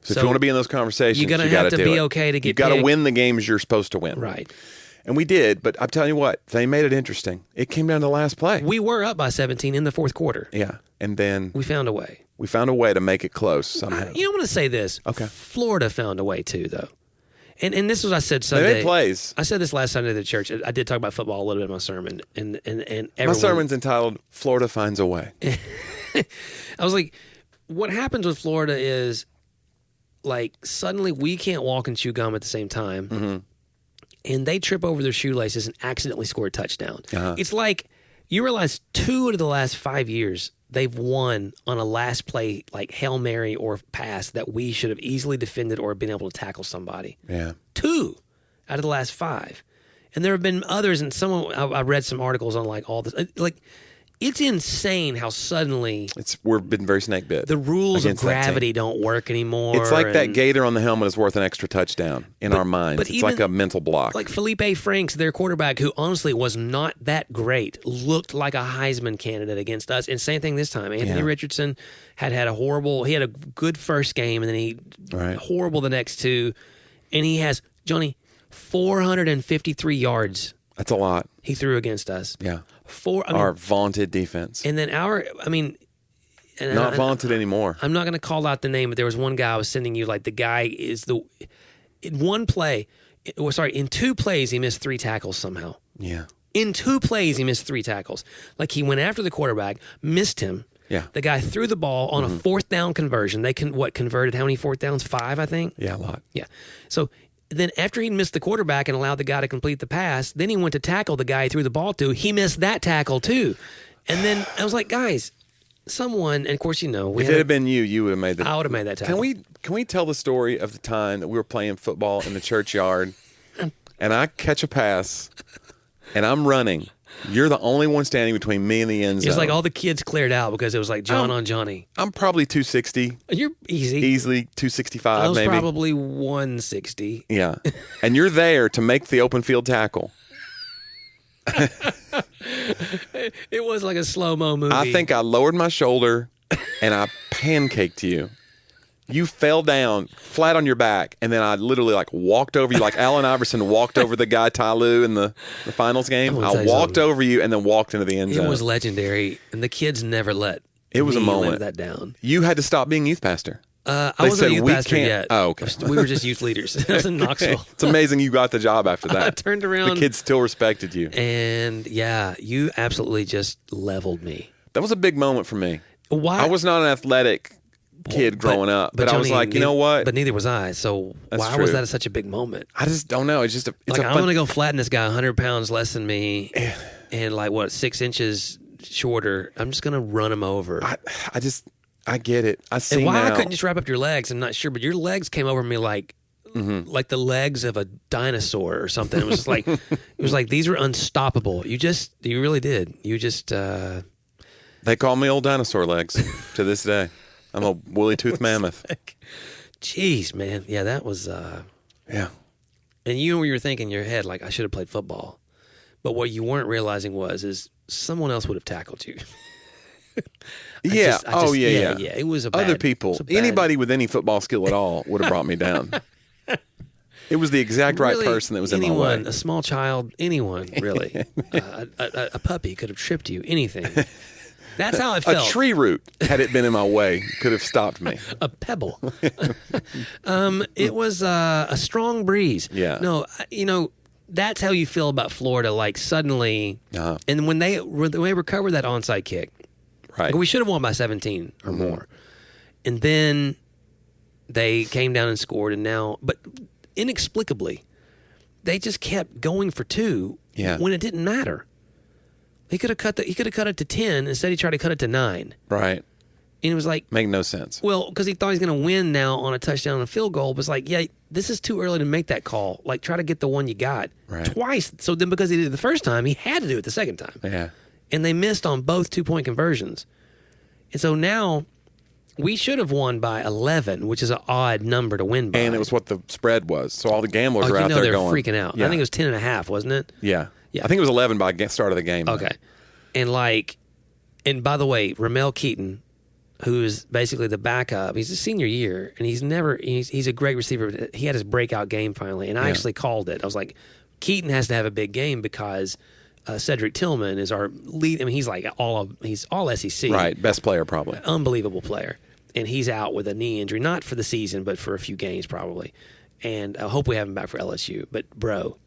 Speaker 3: So if
Speaker 2: So
Speaker 3: you want to be in those conversations,
Speaker 2: you're gonna
Speaker 3: you
Speaker 2: have
Speaker 3: got
Speaker 2: to
Speaker 3: do
Speaker 2: be
Speaker 3: it.
Speaker 2: okay to get
Speaker 3: You got to
Speaker 2: picked.
Speaker 3: win the games you're supposed to win.
Speaker 2: Right.
Speaker 3: And we did, but I'm telling you what, they made it interesting. It came down to the last play.
Speaker 2: We were up by 17 in the fourth quarter.
Speaker 3: Yeah. And then
Speaker 2: We found a way.
Speaker 3: we found a way to make it close somehow.
Speaker 2: I'm going to say this.
Speaker 3: Okay.
Speaker 2: Florida found a way too, though. And this was what I said
Speaker 3: They
Speaker 2: Sunday.
Speaker 3: made plays.
Speaker 2: I said this last Sunday at the church. I did talk about football a little bit in my sermon, and everyone,
Speaker 3: My sermon's entitled "Florida Finds a Way."
Speaker 2: I was like, what happens with Florida is, like, suddenly we can't walk and chew gum at the same time, and they trip over their shoelaces and accidentally score a touchdown. It's like, you realize 2 of the last 5 years they've won on a last play, like Hail Mary or pass that we should have easily defended or been able to tackle somebody.
Speaker 3: Yeah.
Speaker 2: 2 out of the last 5. And there have been others, and I read some articles on like all this. Like, it's insane how suddenly
Speaker 3: We've been very snake bit.
Speaker 2: the rules of
Speaker 3: against that team.
Speaker 2: gravity don't work anymore.
Speaker 3: It's like that
Speaker 2: and-
Speaker 3: gator on the helmet is worth an extra touchdown in our minds.
Speaker 2: but
Speaker 3: It's like
Speaker 2: even-
Speaker 3: a mental block.
Speaker 2: Like Felipe Franks, their quarterback, who honestly was not that great, looked like a Heisman candidate against us. And same thing this time. Anthony Richardson had a good first game, and then he horrible the next 2. And he has, Jonnie, 453 yards
Speaker 3: That's a lot.
Speaker 2: he threw against us.
Speaker 3: Yeah.
Speaker 2: Our
Speaker 3: vaunted defense.
Speaker 2: and then
Speaker 3: Not vaunted anymore.
Speaker 2: I'm not going to call out the name, but there was one guy I was sending you. Like, the guy is in 2 plays he missed 3 tackles somehow.
Speaker 3: Yeah.
Speaker 2: In 2 plays he missed 3 tackles. Like, he went after the quarterback, missed him.
Speaker 3: Yeah.
Speaker 2: The guy threw the ball on a 4th down conversion. They converted how many 4th downs? 5, I think.
Speaker 3: Yeah, a lot.
Speaker 2: Yeah. So then after he missed the quarterback and allowed the guy to complete the pass, then he went to tackle the guy he threw the ball to. He missed that tackle too. And then I was like, guys, someone, and of course, if it
Speaker 3: had been you would have made
Speaker 2: I would have made that tackle.
Speaker 3: Can we tell the story of the time that we were playing football in the churchyard and I catch a pass and I'm running. You're the only one standing between me and the end zone.
Speaker 2: It's like all the kids cleared out because it was like John on Johnny.
Speaker 3: I'm probably 260.
Speaker 2: You're easy.
Speaker 3: Easily 265
Speaker 2: I was
Speaker 3: maybe.
Speaker 2: probably 160.
Speaker 3: Yeah. And you're there to make the open field tackle.
Speaker 2: It was like a slow-mo movie.
Speaker 3: I think I lowered my shoulder and I pancaked you. You fell down flat on your back, and then I literally like walked over you, like Allen Iverson walked over the guy Ty Lue in the finals game. I walked over you and then walked into the end zone.
Speaker 2: It was legendary, and the kids never let
Speaker 3: It was a moment.
Speaker 2: live that down.
Speaker 3: You had to stop being youth pastor.
Speaker 2: I
Speaker 3: They
Speaker 2: wasn't a
Speaker 3: said,
Speaker 2: youth
Speaker 3: "We
Speaker 2: pastor
Speaker 3: can't-"
Speaker 2: yet.
Speaker 3: Oh, okay.
Speaker 2: We were just youth leaders. It was in Knoxville.
Speaker 3: It's amazing you got the job after that.
Speaker 2: I turned around.
Speaker 3: The kids still respected you.
Speaker 2: And yeah, you absolutely just leveled me.
Speaker 3: That was a big moment for me.
Speaker 2: Why?
Speaker 3: I was not an athletic kid growing up, but I was
Speaker 2: Johnny,
Speaker 3: like, you know what?
Speaker 2: But neither was I. So
Speaker 3: That's
Speaker 2: why was
Speaker 3: true.
Speaker 2: that such a big moment?
Speaker 3: I just don't know. It's just it's
Speaker 2: Like,
Speaker 3: a
Speaker 2: I'm
Speaker 3: fun,
Speaker 2: going to go flatten this guy 100 pounds less than me and like, 6 inches shorter. I'm just going to run him over.
Speaker 3: I get it. I see
Speaker 2: And why
Speaker 3: now.
Speaker 2: I couldn't just wrap up your legs, I'm not sure, but your legs came over me like the legs of a dinosaur or something. It was just like, these were unstoppable. You really did. You just,
Speaker 3: They call me old dinosaur legs to this day. I'm a woolly tooth mammoth.
Speaker 2: jeez, man. Yeah, that was,
Speaker 3: Yeah.
Speaker 2: and you were thinking in your head, like, I should have played football. But what you weren't realizing is someone else would have tackled you.
Speaker 3: Yeah. Yeah.
Speaker 2: It was a bad,
Speaker 3: Other people, anybody with any football skill at all would have brought me down. It was the exact right
Speaker 2: Really,
Speaker 3: person that was in my
Speaker 2: anyone,
Speaker 3: way.
Speaker 2: a small child, anyone really, a puppy could have tripped you. Anything. That's how it
Speaker 3: A
Speaker 2: felt.
Speaker 3: tree root, had it been in my way, could have stopped me.
Speaker 2: A pebble. It was a strong breeze.
Speaker 3: Yeah.
Speaker 2: No, that's how you feel about Florida. Like, suddenly, and when they recovered that onside kick,
Speaker 3: Right.
Speaker 2: we should have won by 17 or more, and then they came down and scored, and now, but inexplicably, they just kept going for 2 when it didn't matter. He could have cut it to 10. Instead, he tried to cut it to 9.
Speaker 3: Right.
Speaker 2: And it was like,
Speaker 3: Make no sense.
Speaker 2: well, because he thought he was going to win now on a touchdown and a field goal. But it's like, yeah, this is too early to make that call. Like, try to get the one you got twice. So then, because he did it the first time, he had to do it the second time.
Speaker 3: Yeah.
Speaker 2: And they missed on both 2-point conversions. And so now We should have won by 11, which is an odd number to win by.
Speaker 3: And it was what the spread was. So all the gamblers are out there
Speaker 2: they're
Speaker 3: going.
Speaker 2: freaking out.
Speaker 3: Yeah.
Speaker 2: I think it was 10.5, wasn't it?
Speaker 3: Yeah.
Speaker 2: Yeah.
Speaker 3: I think it was 11 by start of the game.
Speaker 2: Okay. And by the way, Ramel Keaton, who is basically the backup, he's a senior year, and he's a great receiver. He had his breakout game finally, and I actually called it. I was like, Keaton has to have a big game because Cedric Tillman is our lead. I mean, he's all SEC.
Speaker 3: Right. Best player probably.
Speaker 2: Unbelievable player. And he's out with a knee injury, not for the season, but for a few games probably. And I hope we have him back for LSU. But, bro,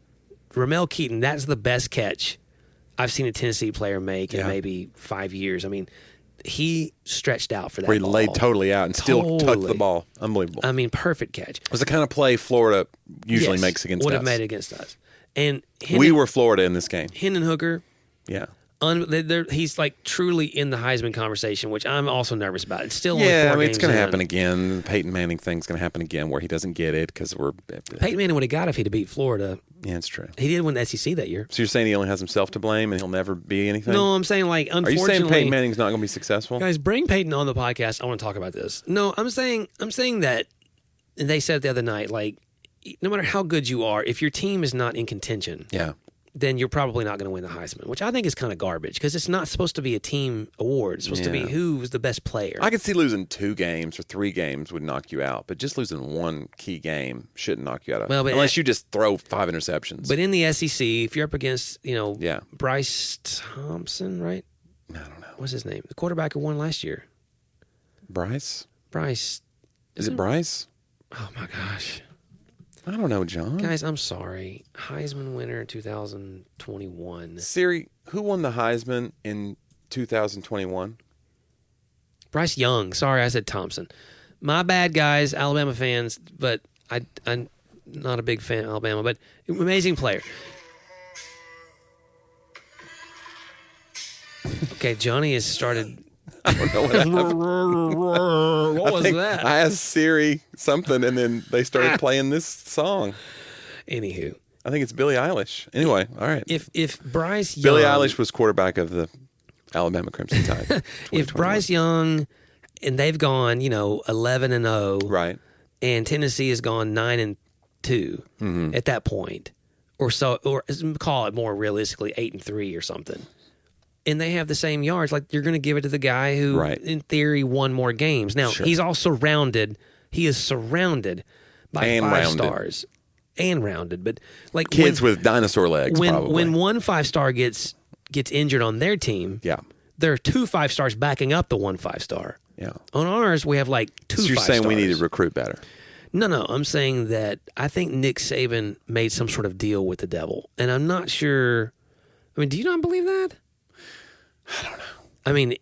Speaker 2: Ramel Keaton, that's the best catch I've seen a Tennessee player make in maybe 5 years. I mean, he stretched out for that
Speaker 3: Where he
Speaker 2: ball.
Speaker 3: laid totally out and still touched the ball. Unbelievable.
Speaker 2: I mean, perfect catch.
Speaker 3: It was the kind of play Florida usually makes against
Speaker 2: would
Speaker 3: us.
Speaker 2: have made it against us. And
Speaker 3: We were Florida in this game.
Speaker 2: Hendon Hooker,
Speaker 3: Yeah.
Speaker 2: he's like truly in the Heisman conversation, which I'm also nervous about. It's still only 4
Speaker 3: Yeah, I mean,
Speaker 2: games
Speaker 3: it's going to
Speaker 2: in.
Speaker 3: happen again. The Peyton Manning thing's going to happen again where he doesn't get it because we're...
Speaker 2: Peyton Manning would have got if he'd have beat Florida.
Speaker 3: Yeah, it's true.
Speaker 2: He did win the SEC that year.
Speaker 3: So you're saying he only has himself to blame and he'll never be anything?
Speaker 2: No, I'm saying unfortunately.
Speaker 3: Are you saying Peyton Manning's not going to be successful?
Speaker 2: Guys, bring Peyton on the podcast. I want to talk about this. No, I'm saying that, and they said it the other night, no matter how good you are, if your team is not in contention, then you're probably not going to win the Heisman, which I think is kind of garbage because it's not supposed to be a team award. It's supposed to be who's the best player.
Speaker 3: I could see losing 2 games or 3 games would knock you out, but just losing one key game shouldn't knock you out. Unless you just throw 5 interceptions.
Speaker 2: But in the SEC, if you're up against,
Speaker 3: Yeah.
Speaker 2: Bryce Thompson, right?
Speaker 3: I don't know.
Speaker 2: What's his name? The quarterback who won last year.
Speaker 3: Bryce?
Speaker 2: Bryce.
Speaker 3: Is it Bryce?
Speaker 2: Oh, my gosh.
Speaker 3: I don't know, John.
Speaker 2: Guys, I'm sorry. Heisman winner 2021.
Speaker 3: Siri, who won the Heisman in 2021?
Speaker 2: Bryce Young. Sorry, I said Thompson. My bad, guys, Alabama fans, but I'm not a big fan of Alabama, but amazing player. Okay, Jonnie has started...
Speaker 3: I don't know what happened.
Speaker 2: What was that?
Speaker 3: I asked Siri something, and then they started playing this song.
Speaker 2: Anywho.
Speaker 3: I think it's Billie Eilish. Anyway, all right.
Speaker 2: If Bryce Young...
Speaker 3: Billie Eilish was quarterback of the Alabama Crimson Tide.
Speaker 2: If Bryce Young, and they've gone, 11-0.
Speaker 3: Right.
Speaker 2: And Tennessee has gone 9-2 at that point. Or call it more realistically 8-3 or something. And they have the same yards, you're going to give it to the guy who, in theory, won more games. Now, he's all surrounded. He is surrounded by 5 stars. And rounded. But
Speaker 3: kids with dinosaur legs, probably.
Speaker 2: When one 5-star gets injured on their team, there are 2 5-stars backing up the 1 5-star.
Speaker 3: Yeah.
Speaker 2: On ours, we have 2 5-stars.
Speaker 3: So you're saying we need to recruit better?
Speaker 2: No. I'm saying that I think Nick Saban made some sort of deal with the devil. And I'm not sure. I mean, do you not believe that?
Speaker 3: I don't know.
Speaker 2: I mean,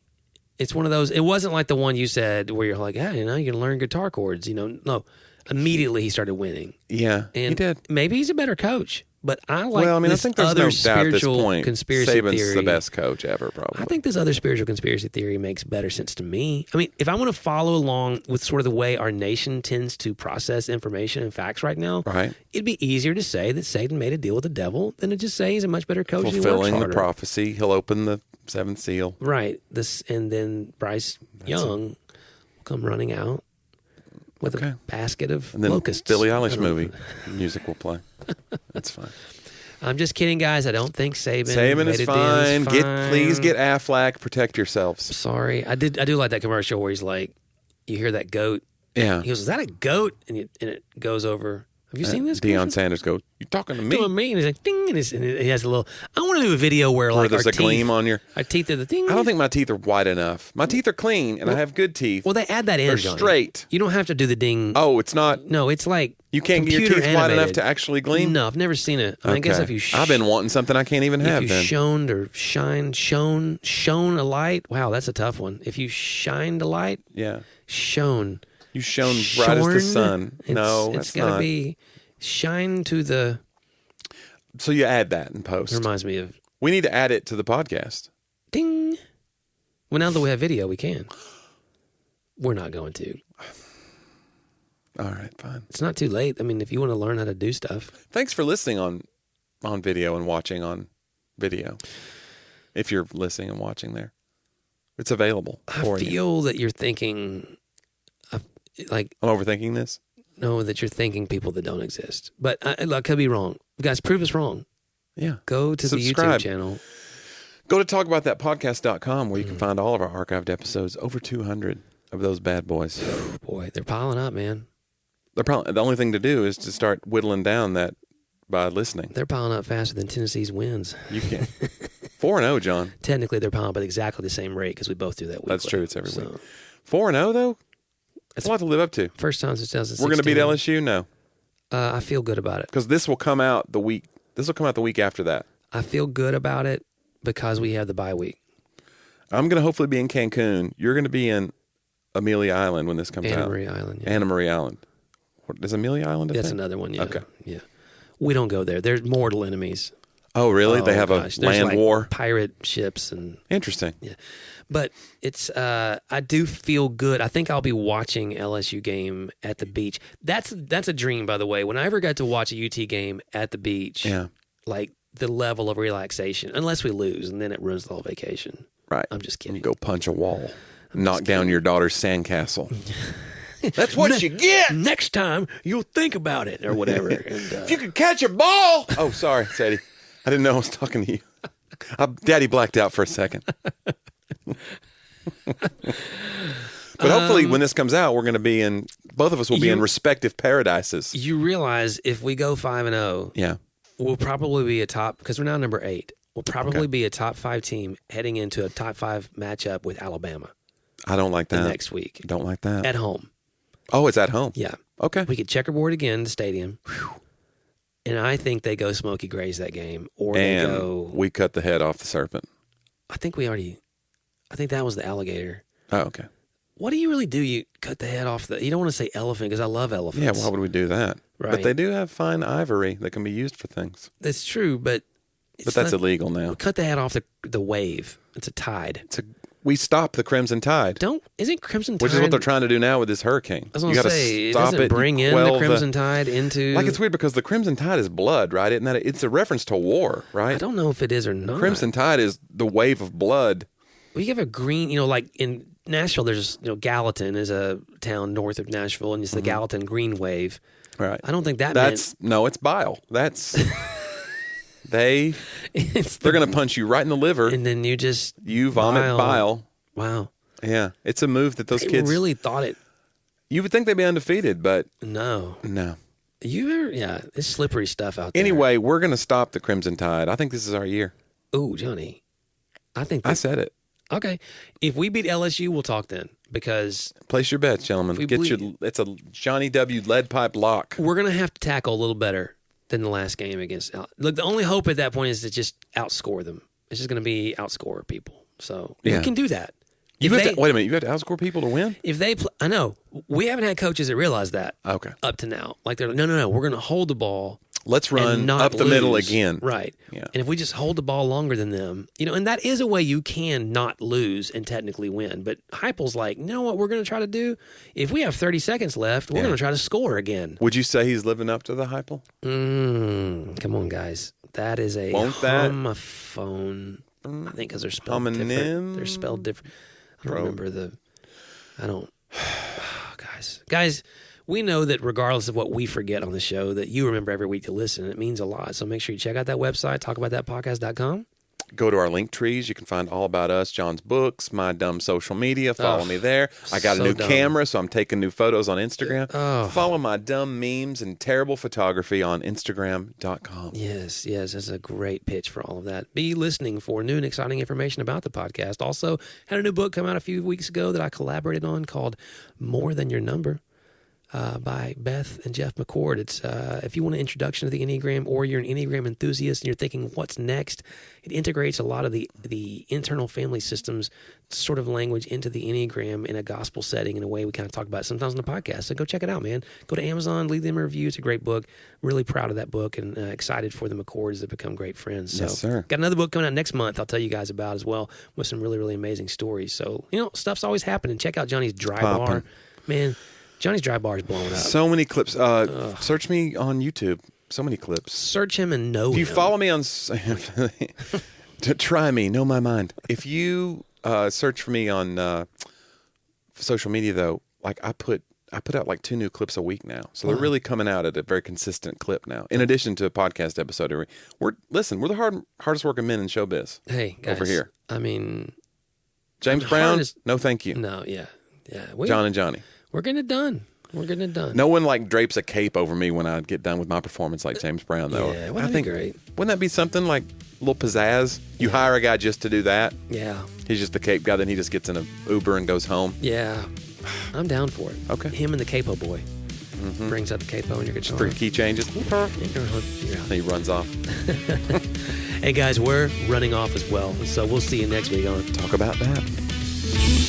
Speaker 2: it's one of those. It wasn't like the one you said where you're like, hey, you can learn guitar chords. No. Immediately he started winning.
Speaker 3: Yeah,
Speaker 2: and
Speaker 3: he did.
Speaker 2: Maybe he's a better coach. But I
Speaker 3: I think there's no doubt at this point.
Speaker 2: Conspiracy
Speaker 3: Saban's
Speaker 2: theory.
Speaker 3: the best coach ever, probably.
Speaker 2: I think this other spiritual conspiracy theory makes better sense to me. I mean, if I want to follow along with sort of the way our nation tends to process information and facts right now, it'd be easier to say that Satan made a deal with the devil than to just say he's a much better coach.
Speaker 3: Fulfilling the prophecy, he'll open the 7th seal.
Speaker 2: Right. And then Bryce Young will come running out with a basket of
Speaker 3: and then
Speaker 2: locusts.
Speaker 3: Billie Eilish movie music will play. That's fine.
Speaker 2: I'm just kidding, guys. I don't think Saban
Speaker 3: is fine. Please get Affleck. Protect yourselves.
Speaker 2: Sorry, I do like that commercial where he's like, you hear that goat.
Speaker 3: Yeah.
Speaker 2: He goes, "Is that a goat?" And it goes over. Have you seen this?
Speaker 3: Deion Sanders goes, "You talking to me?"
Speaker 2: To me, and he's like, "Ding!" And he has a little. I want to do a video where
Speaker 3: there's a gleam on your.
Speaker 2: Our teeth are the thing.
Speaker 3: I don't think my teeth are white enough. My teeth are clean, and I have good teeth.
Speaker 2: Well, they add that in.
Speaker 3: They're
Speaker 2: Jonnie.
Speaker 3: straight.
Speaker 2: You don't have to do the ding.
Speaker 3: Oh, it's not.
Speaker 2: No, it's like
Speaker 3: you can't get your teeth white enough to actually gleam.
Speaker 2: No, I've never seen it. I guess if you.
Speaker 3: I've been wanting something I can't even have.
Speaker 2: If you shone a light. Wow, that's a tough one. If you shined a light.
Speaker 3: Yeah.
Speaker 2: Shone.
Speaker 3: You shone bright as the sun. No,
Speaker 2: it's got to be. Shine to the.
Speaker 3: So you add that in post.
Speaker 2: It reminds me of.
Speaker 3: We need to add it to the podcast.
Speaker 2: Ding. Well, now that we have video, we can. We're not going to.
Speaker 3: All right, fine.
Speaker 2: It's not too late. I mean, if you want to learn how to do stuff.
Speaker 3: Thanks for listening on video and watching on video. If you're listening and watching there, it's available.
Speaker 2: I feel that you're thinking like
Speaker 3: I'm overthinking this.
Speaker 2: know that you're thinking people that don't exist. But I could be wrong. Guys, prove us wrong.
Speaker 3: Yeah.
Speaker 2: Go to
Speaker 3: Subscribe.
Speaker 2: the YouTube channel.
Speaker 3: Go to talkaboutthatpodcast.com where you can find all of our archived episodes. Over 200 of those bad boys.
Speaker 2: Boy, they're piling up, man.
Speaker 3: The only thing to do is to start whittling down that by listening.
Speaker 2: They're piling up faster than Tennessee's wins.
Speaker 3: You can. 4-0, John.
Speaker 2: Technically, they're piling up at exactly the same rate because we both do that weekly.
Speaker 3: That's true. It's every week. 4-0, though? That's a lot to live up to.
Speaker 2: First time since 2016.
Speaker 3: We're going to beat LSU? No.
Speaker 2: I feel good about it.
Speaker 3: Because this will come out the week after that.
Speaker 2: I feel good about it because we have the bye week.
Speaker 3: I'm going to hopefully be in Cancun. You're going to be in Amelia Island when this comes out.
Speaker 2: Anna Marie Island. Yeah.
Speaker 3: Anna Marie Island. Is Amelia Island a
Speaker 2: That's
Speaker 3: thing?
Speaker 2: another one, yeah.
Speaker 3: Okay.
Speaker 2: Yeah. We don't go there. They're mortal enemies.
Speaker 3: Oh, really? They have
Speaker 2: Gosh.
Speaker 3: a
Speaker 2: There's
Speaker 3: land war?
Speaker 2: Pirate ships and...
Speaker 3: Interesting.
Speaker 2: Yeah. But it's I do feel good. I think I'll be watching LSU game at the beach. That's a dream, by the way. When I ever got to watch a UT game at the beach, like the level of relaxation, unless we lose, and then it ruins the whole vacation.
Speaker 3: Right.
Speaker 2: I'm just kidding.
Speaker 3: Go punch a wall. Knock down your daughter's sandcastle. That's what you get.
Speaker 2: Next time, you'll think about it or whatever. And,
Speaker 3: if you could catch a ball. Oh, sorry, Sadie. I didn't know I was talking to you. Daddy blacked out for a second. But hopefully when this comes out, we're going to be in, both of us will be in respective paradises.
Speaker 2: You realize if we go 5-0,
Speaker 3: yeah,
Speaker 2: we'll probably be a top, because we're now number 8. We'll probably be a top 5 team heading into a top 5 matchup with Alabama.
Speaker 3: I don't like that.
Speaker 2: Next week.
Speaker 3: Don't like that.
Speaker 2: At home.
Speaker 3: Oh, it's at home?
Speaker 2: Yeah.
Speaker 3: Okay.
Speaker 2: We could checkerboard again in the stadium. And I think they go Smokey Grays that game. Or they go...
Speaker 3: we cut the head off the serpent.
Speaker 2: I think that was the alligator.
Speaker 3: Oh, okay.
Speaker 2: What do you really do? You cut the head off the... You don't want to say elephant because I love elephants.
Speaker 3: Yeah, why would we do that?
Speaker 2: Right.
Speaker 3: But they do have fine ivory that can be used for things.
Speaker 2: That's true, but...
Speaker 3: But that's illegal now.
Speaker 2: We cut the head off the wave. It's a tide.
Speaker 3: We stop the Crimson Tide.
Speaker 2: Isn't Crimson Tide...
Speaker 3: Which is what they're trying to do now with this hurricane.
Speaker 2: I was going to say, it doesn't bring in the Crimson Tide into...
Speaker 3: Like, it's weird because the Crimson Tide is blood, right? Isn't that it's a reference to war, right?
Speaker 2: I don't know if it is or not.
Speaker 3: The Crimson Tide is the wave of blood.
Speaker 2: We have a green, like in Nashville, there's, Gallatin is a town north of Nashville, and it's the Gallatin Green Wave.
Speaker 3: Right.
Speaker 2: I don't think
Speaker 3: No, it's bile. That's... They're going to punch you right in the liver.
Speaker 2: And then
Speaker 3: you vomit bile.
Speaker 2: Wow.
Speaker 3: Yeah. It's a move that those kids
Speaker 2: really thought it.
Speaker 3: You would think they'd be undefeated, but
Speaker 2: no.
Speaker 3: Yeah,
Speaker 2: it's slippery stuff out there.
Speaker 3: Anyway, we're going to stop the Crimson Tide. I think this is our year.
Speaker 2: Ooh, Johnny.
Speaker 3: I said it.
Speaker 2: Okay. If we beat LSU, we'll talk then, because
Speaker 3: place your bets, gentlemen. It's a Johnny W. lead pipe lock.
Speaker 2: We're going to have to tackle a little better than the last game against. Look, the only hope at that point is to just outscore them. It's just going to be outscore people. So we can do that.
Speaker 3: Wait a minute. You have to outscore people to win?
Speaker 2: If they, I know we haven't had coaches that realize that.
Speaker 3: Okay.
Speaker 2: Up to now, like they're like, no. We're going to hold the ball.
Speaker 3: Let's run up the middle again.
Speaker 2: Right.
Speaker 3: Yeah.
Speaker 2: And if we just hold the ball longer than them, and that is a way you can not lose and technically win. But Heupel's like, you know what we're going to try to do? If we have 30 seconds left, we're going to try to score again.
Speaker 3: Would you say he's living up to the Heupel?
Speaker 2: Come on, guys. That is a homophone. I think because they're spelled different. They're spelled different. I don't remember Guys, we know that regardless of what we forget on the show, that you remember every week to listen, and it means a lot. So make sure you check out that website, talkaboutthatpodcast.com.
Speaker 3: Go to our link trees. You can find all about us, John's books, my dumb social media. Follow me there. I got a new camera, so I'm taking new photos on Instagram. Follow my dumb memes and terrible photography on Instagram.com.
Speaker 2: Yes, that's a great pitch for all of that. Be listening for new and exciting information about the podcast. Also, had a new book come out a few weeks ago that I collaborated on called More Than Your Number. By Beth and Jeff McCord. It's if you want an introduction to the Enneagram, or you're an Enneagram enthusiast and you're thinking, what's next? It integrates a lot of the internal family systems sort of language into the Enneagram in a gospel setting, in a way we kind of talk about it sometimes on the podcast. So go check it out, man. Go to Amazon, leave them a review. It's a great book. Really proud of that book, and excited for the McCords to become great friends. So,
Speaker 3: yes, sir.
Speaker 2: Got another book coming out next month I'll tell you guys about as well, with some really, really amazing stories. So, stuff's always happening. Check out Johnny's Dry Bar. Man, Johnny's Dry Bar is blowing up.
Speaker 3: So many clips. Search me on YouTube. So many clips.
Speaker 2: Search him and know him.
Speaker 3: If you follow me on... Try me. Know my mind. If you search for me on social media, though, like I put I put out like 2 new clips a week now. So they're really coming out at a very consistent clip now. In addition to a podcast episode we're the hardest working men in showbiz.
Speaker 2: Hey, guys.
Speaker 3: Over here.
Speaker 2: I mean,
Speaker 3: James Brown, no thank you.
Speaker 2: No, yeah.
Speaker 3: John and Jonnie.
Speaker 2: We're getting it done.
Speaker 3: No one like drapes a cape over me when I get done with my performance like James Brown, though.
Speaker 2: Yeah, wouldn't that be great?
Speaker 3: Wouldn't that be something like a little pizzazz? You hire a guy just to do that.
Speaker 2: Yeah.
Speaker 3: He's just the cape guy, then he just gets in an Uber and goes home.
Speaker 2: Yeah. I'm down for it.
Speaker 3: Okay.
Speaker 2: Him and the capo boy. Brings out the capo and you're good.
Speaker 3: 3 key changes.
Speaker 2: You're out.
Speaker 3: He runs off.
Speaker 2: Hey guys, we're running off as well. So we'll see you next week on
Speaker 3: Talk About That.